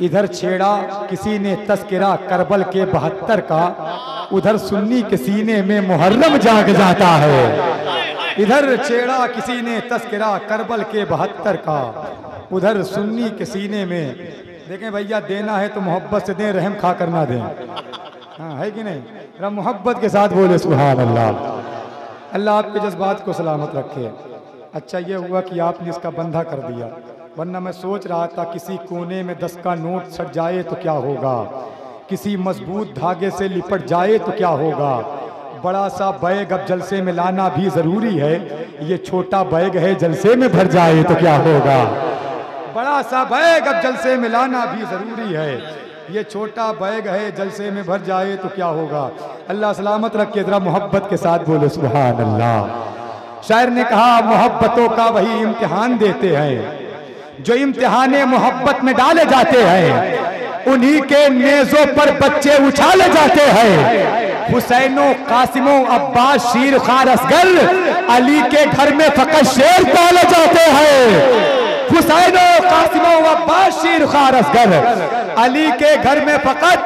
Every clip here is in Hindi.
इधर छेड़ा किसी ने तस्करा करबल के 72 का, उधर सुन्नी के सीने में मुहर्रम जाग जाता है। इधर छेड़ा किसी ने तस्करा करबल के 72 का, उधर सुन्नी के सीने में। देखें भैया, देना है तो मोहब्बत से दें, रहम खा कर ना दें। हाँ, है कि नहीं? जरा मोहब्बत के साथ बोले सुभान अल्लाह। अल्लाह आपके जज्बात को सलामत रखे। अच्छा ये हुआ कि आपने इसका बंधा कर दिया, वरना मैं सोच रहा था किसी कोने में 10 का नोट सट जाए तो क्या होगा, किसी मजबूत धागे से लिपट जाए तो क्या होगा। बड़ा सा बैग अब जलसे में लाना भी जरूरी है, ये छोटा बैग है जलसे में भर जाए तो क्या होगा। बड़ा सा बैग अब जलसे में लाना भी जरूरी है, ये छोटा बैग है जलसे में भर जाए तो क्या होगा। अल्लाह सलामत रखे। जरा मोहब्बत के साथ बोले सुभान अल्लाह। शायर ने कहा, मोहब्बतों का वही इम्तिहान देते हैं जो इम्तिहाने मोहब्बत में डाले जाते हैं, उन्हीं के नेज़ों पर बच्चे उछाले जाते हैं। हुसैनो कासिमो अब्बास शीर खार असगर, अली के घर में फकत शेर पाले जाते हैं। हुसैनो कासिमो अब्बास शीर खार असगर, अली के घर में फकत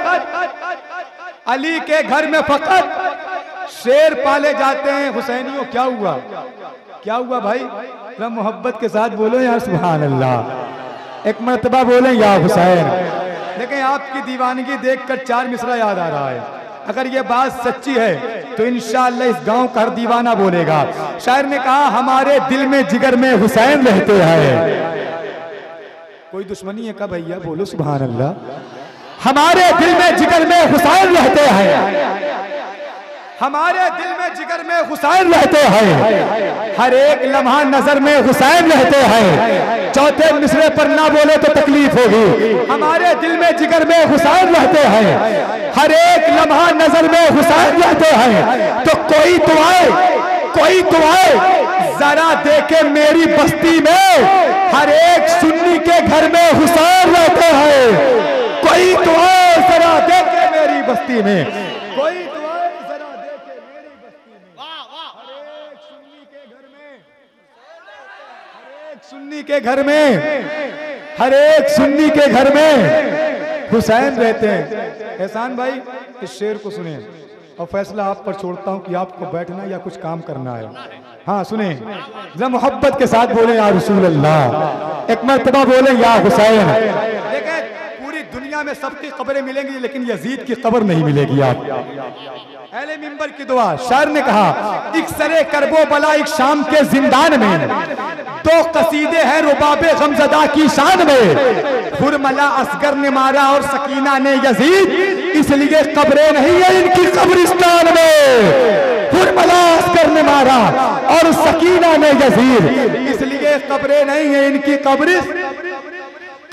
शेर पाले जाते हैं। हुसैनियों क्या हुआ, क्या हुआ भाई? जरा मोहब्बत के साथ बोलो यार सुभान अल्लाह। एक मर्तबा बोले या हुसैन। देखें, आपकी दीवानगी देखकर 4 मिसरा याद आ रहा है। अगर ये बात सच्ची है तो इंशाअल्लाह इस गांव का हर दीवाना बोलेगा। शायर ने कहा, हमारे दिल में जिगर में हुसैन रहते हैं। कोई दुश्मनी है क्या भैया? बोलो सुभान अल्लाह। हमारे दिल में जिगर में हुसैन रहते हैं, हमारे दिल में जिगर में हुसैन रहते हैं, हर एक लम्हा नजर में हुसैन रहते हैं। चौथे मिसरे पर ना बोले तो तकलीफ होगी। हमारे दिल में जिगर में हुसैन रहते हैं, हर एक लम्हा नजर में हुसैन रहते हैं। तो कोई तो आए जरा देखे मेरी बस्ती में, हर एक सुन्नी के घर में हुसैन रहते हैं। कोई तो आए जरा देखे मेरी बस्ती में, कोई सुन्नी के घर में, हर एक सुन्नी के घर में हुसैन रहते हैं। एहसान भाई, इस शेर को सुने और फैसला आप पर छोड़ता हूं कि आपको बैठना या कुछ काम करना है। हाँ सुने, जरा मोहब्बत के साथ बोले या रसूल अल्लाह। एक मर्तबा बोले या हुसैन। देखिए, पूरी दुनिया में सबकी कब्रें मिलेंगी, लेकिन यजीद की कब्र नहीं मिलेगी। आप अहले मिंबर की दुआ। शायर ने कहा, इक्सरे करबो बला एक शाम के जिंदान में, 2 कसीदे हैं रुबाबे गमज़दा की शान में। हुरमला असगर ने मारा और सकीना ने यजीद, इसलिए कब्रें नहीं है इनकी कब्रिस्तान में। हुरमला असगर ने मारा और सकीना ने यजीद, इसलिए कब्रें नहीं है इनकी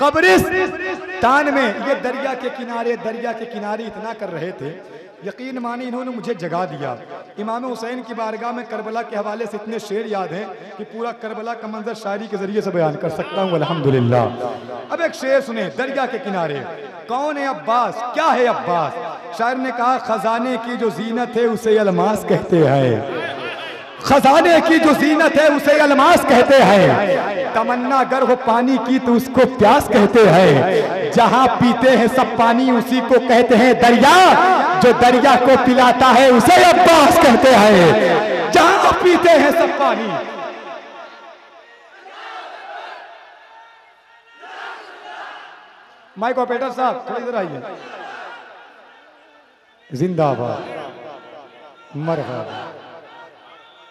कब्रिस्तान में। ये दरिया के किनारे इतना कर रहे थे, यकीन माने इन्होंने मुझे जगा दिया। इमाम हुसैन की बारगाह में करबला के हवाले से इतने शेर याद हैं कि पूरा करबला का मंजर शायरी के जरिए से बयान कर सकता हूँ अल्हम्दुलिल्लाह। अब एक शेर सुने, दरिया के किनारे। कौन है अब्बास, क्या है अब्बास? शायर ने कहा, खजाने की जो जीनत है उसे अलमास कहते हैं। खजाने की जो जीनत है उसे अलमास कहते हैं। तमन्ना अगर हो पानी की तो उसको प्यास कहते हैं। जहां पीते हैं सब पानी उसी को कहते हैं दरिया, जो दरिया को पिलाता है उसे अब्बास कहते हैं। जहां पीते हैं सब पानी। माइक ऑपरेटर साहब थोड़ी इधर आइए। जिंदाबाद, मरहबा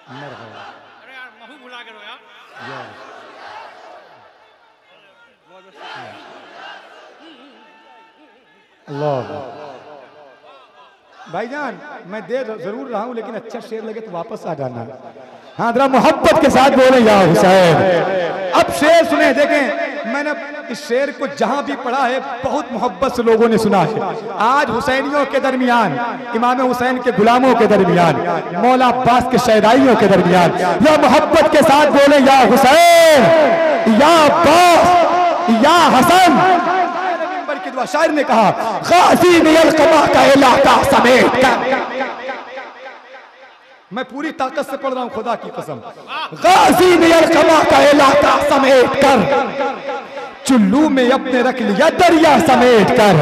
मरहबा। अरे यार महू बुला के रो यार। अल्लाह भाईजान, मैं दे जरूर रहा हूं, लेकिन अच्छा शेर लगे तो वापस आ जाना। हाँ जरा मोहब्बत के साथ बोले या हुसैन। अब शेर सुने। देखें, मैंने इस शेर को जहां भी पढ़ा है बहुत मोहब्बत से लोगों ने सुना है। आज हुसैनियों के दरमियान, इमाम हुसैन के गुलामों के दरमियान, मौला अब्बास के शहदाइयों के दरमियान, या मोहब्बत के साथ बोले या हुसैन, या अब्बास, या हसन। की दुआ। शायर ने कहा, गाजी ने अलकमा का इलाका समेट कर, मैं पूरी ताकत से पढ़ रहा हूं खुदा की कसम, गाजी ने अलकमा का इलाका समेट कर, चुल्लू में अपने रख लिया दरिया समेट कर,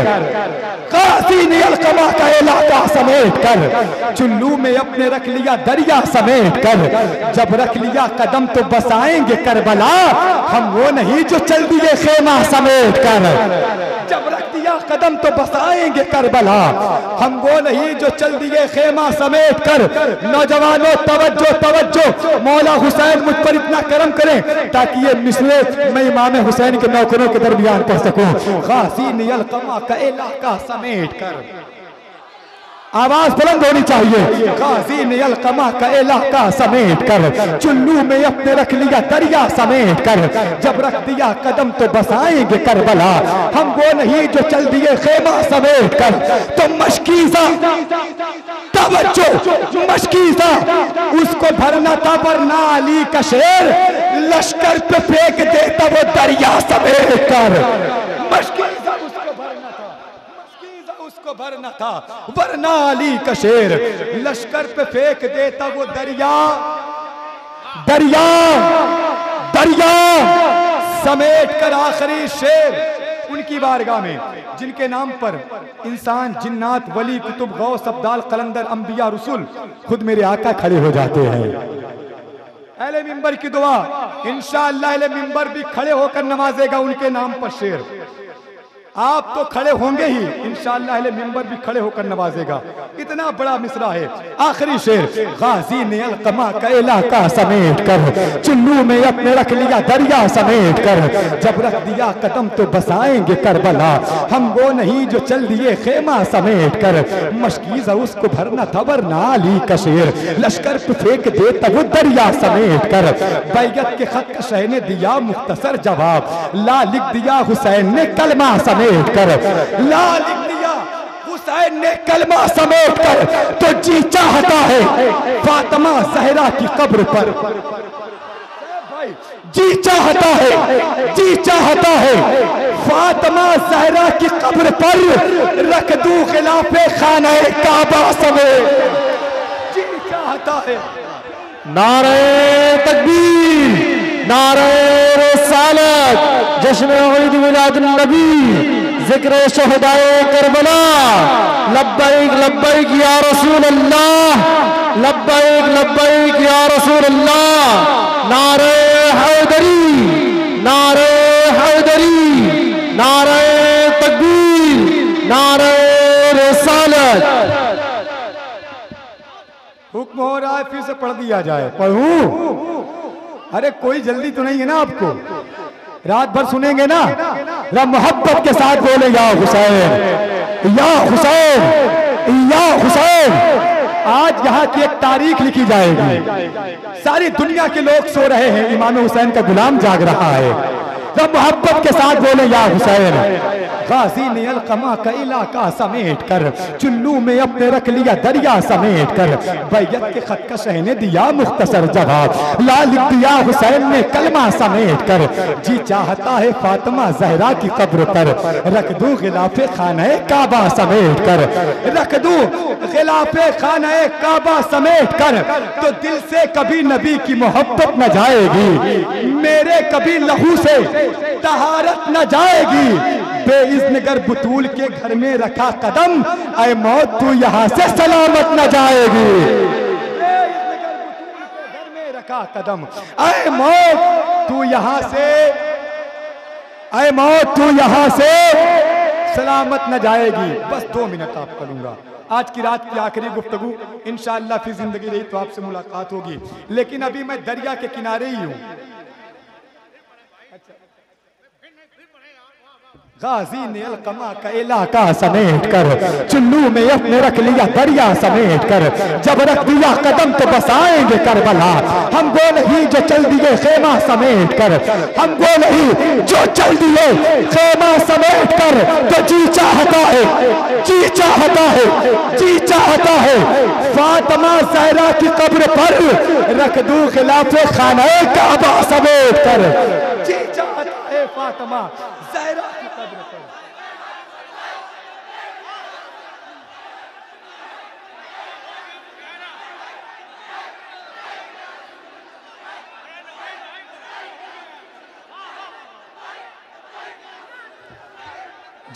काशी ने अलकमा का इलाका समेट कर, चुल्लू में अपने रख लिया दरिया समेट कर, जब रख लिया कदम तो बसाएंगे करबला, हम वो नहीं जो चल दिए खेमा समेट कर। जब रख दिया कदम तो बसाएंगे करबला, हम वो नहीं जो चल दिए खेमा समेट कर। नौजवानों तवज्जो तवज्जो, मौला हुसैन मुझ पर इतना करम करें ताकि ये मिसरे मैं इमाम हुसैन के नौकरों के दरमियान पढ़ सकूं। काशी ने अलकमा का इलाका समेट कर, आवाज बुलंद होनी चाहिए। काशी ने अलकमा का इलाका समेट कर, चुल्लू में अपने रख लिया दरिया समेट कर, जब रख दिया कदम तो बसाएंगे करबला, हम वो नहीं जो चल दिए खेमा समेट कर। तो मशकीज़ा तवज्जो, मशकीज़ा उसको भरना था वरना अली का शेर, लश्कर पे फेंक देता वो दरिया समेट कर। मशकीज़ा उसको भरना था वरना अली का शेर, लश्कर पे फेंक देता वो दरिया, दरिया दरिया समेट कर। आखिरी शेर उनकी बारगाह में जिनके नाम पर इंसान, जिन्नात, वली, कुतुब, गौस, अब्दाल, कलंदर, अंबिया, रसूल, खुद मेरे आका खड़े हो जाते हैं। अहले मिंबर की दुआ, इंशाअल्लाह अहले मिंबर भी खड़े होकर नवाजेगा उनके नाम पर शेर। आप तो खड़े होंगे ही, इंशाअल्लाह अहले मिंबर भी खड़े होकर नवाजेगा। इतना बड़ा मिसरा है। आखिरी शेर, गाजी ने अलकमा का इलाका समेट कर, चुल्लू में अपने रख लिया दरिया समेट कर, जब रख दिया कदम तो बसाएंगे करबला, हम वो नहीं जो चल दिए खेमा समेट कर। मशकीज़ा उसको भरना था वरना अली का शेर, लश्कर पे फेंक देता वो दरिया समेट कर। बैगत के खत का शह ने दिया मुख्तसर जवाब, ला लिख दिया हुसैन ने कलमा समेट कर, ला लिख दिया हुसैन ने कलमा समेट कर। तो जी चाहता है फातिमा जहरा की कब्र पर, जी चाहता है, जी चाहता है फातिमा जहरा की कब्र पर रख दूं खिलाफे खाना काबा समेत, जी चाहता है। नारे तकबीर, नारे रिसालत, जश्न ईद मिलाद नबी, जिक्र शहदाए करबला, लब्बैक लब्बैक या रसूल अल्लाह, लब्बैक लब्बैक या रसूल अल्लाह। नारे हैदरी, नारे हैदरी, नारे तकबीर, नारे रिसालत। हुक्म हो रहा है फिर से पढ़ दिया जाए। पढ़ूं? अरे कोई जल्दी तो नहीं है ना आपको? रात भर सुनेंगे ना? रब मोहब्बत के साथ बोले या हुसैन, या हुसैन, या हुसैन। आज यहाँ की एक तारीख लिखी जाएगी। सारी दुनिया के लोग सो रहे हैं, इमाम हुसैन का गुलाम जाग रहा है। रब मोहब्बत के साथ बोले या हुसैन। गाजी ने अलकमा का इलाका समेट कर, चुल्लू में अपने रख लिया दरिया समेट कर, बैयत के खत का शह ने दिया मुख्तसर जवाब, ला लिख दिया हुसैन ने कलमा समेट कर। जी चाहता है फातिमा जहरा की कब्र पर रख दूं खिलाफे खाना काबा समेट कर, रख दूं खिलाफे खाना काबा समेट कर। तो दिल से कभी नबी की मोहब्बत न जाएगी, मेरे कभी लहू से तहारत न जाएगी। बेइज़्न गर बुतूल के घर में रखा कदम, ऐ मौत तू यहाँ से सलामत न जाएगी। बेइज़्न गर बुतूल के घर में रखा कदम, ऐ मौत तू यहाँ से, ऐ मौत तू यहाँ से सलामत न जाएगी। बस 2 मिनट आप करूंगा। आज की रात की आखिरी गुफ्तगू, इंशाअल्लाह फिर जिंदगी रही तो आपसे मुलाकात होगी, लेकिन अभी मैं दरिया के किनारे ही हूँ। गाजी ने अलकमा का इलाका समेट कर, चुल्लू में अपने रख लिया दरिया समेट कर, जब रख दिया कदम तो बसाएंगे करबला, हम वो नहीं जो चल दिए खेमा समेट कर, हम वो नहीं जो चल दिए खेमा समेट कर। तो जी चाहता है, जी चाहता है, जी चाहता है फातिमा जहरा की कब्र पर रख दूं खिलाफे खाना काबा समेट कर। जी चाहता है फातिमा जहरा की कब्र पर।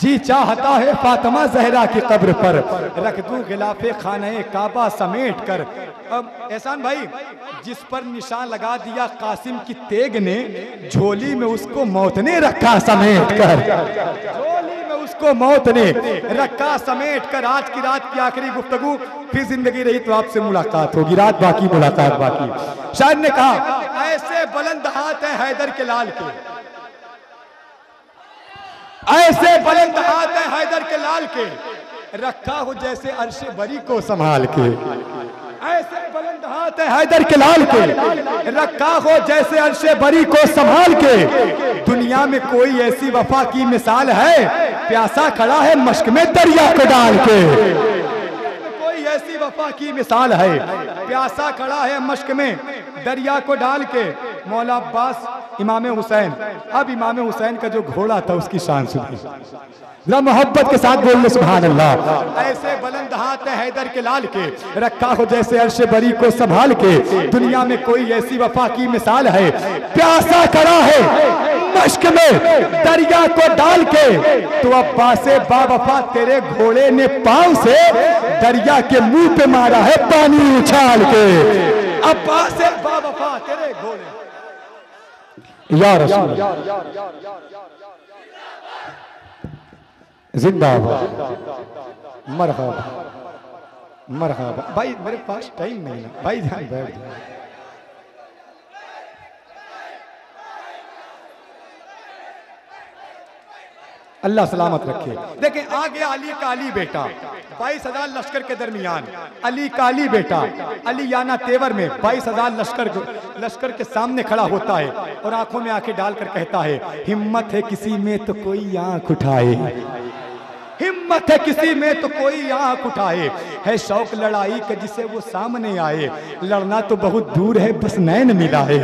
जी चाहता है फातिमा जहरा की कब्र पर रख दूं गिलाफे खाने काबा समेट कर। अब एहसान भाई, जिस पर निशान लगा दिया कासिम की तेग ने, झोली में उसको मौत ने रखा समेट कर, झोली में उसको मौत ने रखा समेट कर। आज की रात की आखिरी गुफ्तगू, फिर जिंदगी रही तो आपसे मुलाकात होगी, रात बाकी मुलाकात बाकी। शायर ने कहा ऐसे बुलंद हाथ है हैदर के लाल के, ऐसे बुलंद हाथ है हैदर के लाल के, रखा हो जैसे अर्शे बरी को संभाल के। ऐसे बुलंद हाथ है हैदर के लाल के, रखा हो जैसे अर्शे बरी को संभाल के। दुनिया में कोई ऐसी वफा की मिसाल है, प्यासा खड़ा है मश्क में दरिया को डाल के। कोई ऐसी वफा की मिसाल है, प्यासा खड़ा है मश्क में दरिया को डाल के। मौला अब्बास इमाम हुसैन, अब इमाम हुसैन का जो घोड़ा था उसकी शान सुनिए, जरा मोहब्बत के साथ बोलिए सुभान अल्लाह। ऐसे बुलंद हाथ है हैदर के लाल के, रखा हो जैसे अर्शे बरी को संभाल के। दुनिया में कोई ऐसी वफा की मिसाल है, प्यासा खड़ा है मश्क में दरिया को डाल के। तो अब्बास बावफा तेरे घोड़े ने पांव से दरिया के मुंह पे मारा है पानी उछाल के। अब्बास बावफा तेरे घोड़े, या रसूल जिंदाबाद, मरहबा मरहबा। भाई मेरे पास टाइम नहीं है भाई, ध्यान बैठ जाए। अल्लाह सलामत रखे। देखें आ गया अली का अली बेटा, 22,000 लश्कर के दरमियान अली का अली बेटा, अली याना तेवर में 22,000 लश्कर के सामने खड़ा होता है और आंखों में आंखें डालकर कहता है हिम्मत है किसी में तो कोई आंख उठाए, हिम्मत है किसी में तो कोई आंख उठाए। है शौक लड़ाई का जिसे वो सामने आए, लड़ना तो बहुत दूर है बस नैन मिलाए।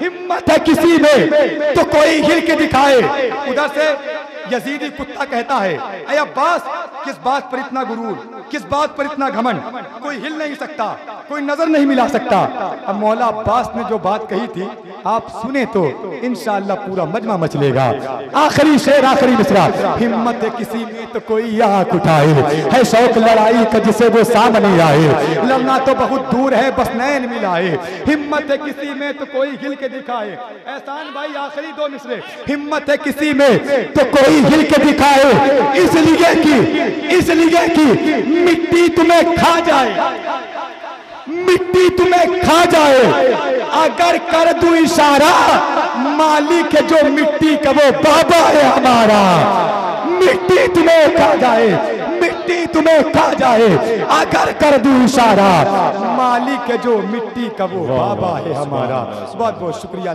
हिम्मत है किसी में तो कोई हिल के दिखाए। उधर से यजीदी कुत्ता कहता है ऐ अब्बास किस बात पर इतना गुरूर, किस बात पर इतना घमंड, कोई हिल नहीं सकता, कोई नजर नहीं मिला सकता। अब मौला अब्बास ने जो बात कही थी आप सुने तो इंशाअल्लाह पूरा मजमा मचलेगा। आखिरी शेर, आखिरी मिसरा, हिम्मत है किसी में तो कोई आंख उठाए, है शौक लड़ाई का जिसे वो सामने आए, लड़ना तो बहुत दूर है बस नैन मिलाए। हिम्मत है किसी में तो कोई हिल के दिखाए। एहसान भाई आखिरी 2 मिसरे, हिम्मत है किसी में तो कोई हिल के दिखाए, इसलिए कि मिट्टी तुम्हें खा जाए, मिट्टी तुम्हें खा जाए। अगर कर दूं इशारा मालिक है जो मिट्टी का वो बाबा है हमारा। मिट्टी तुम्हें खा जाए, मिट्टी तुम्हें खा जाए, अगर कर दूं इशारा मालिक है जो मिट्टी का वो बाबा है हमारा। बहुत बहुत शुक्रिया।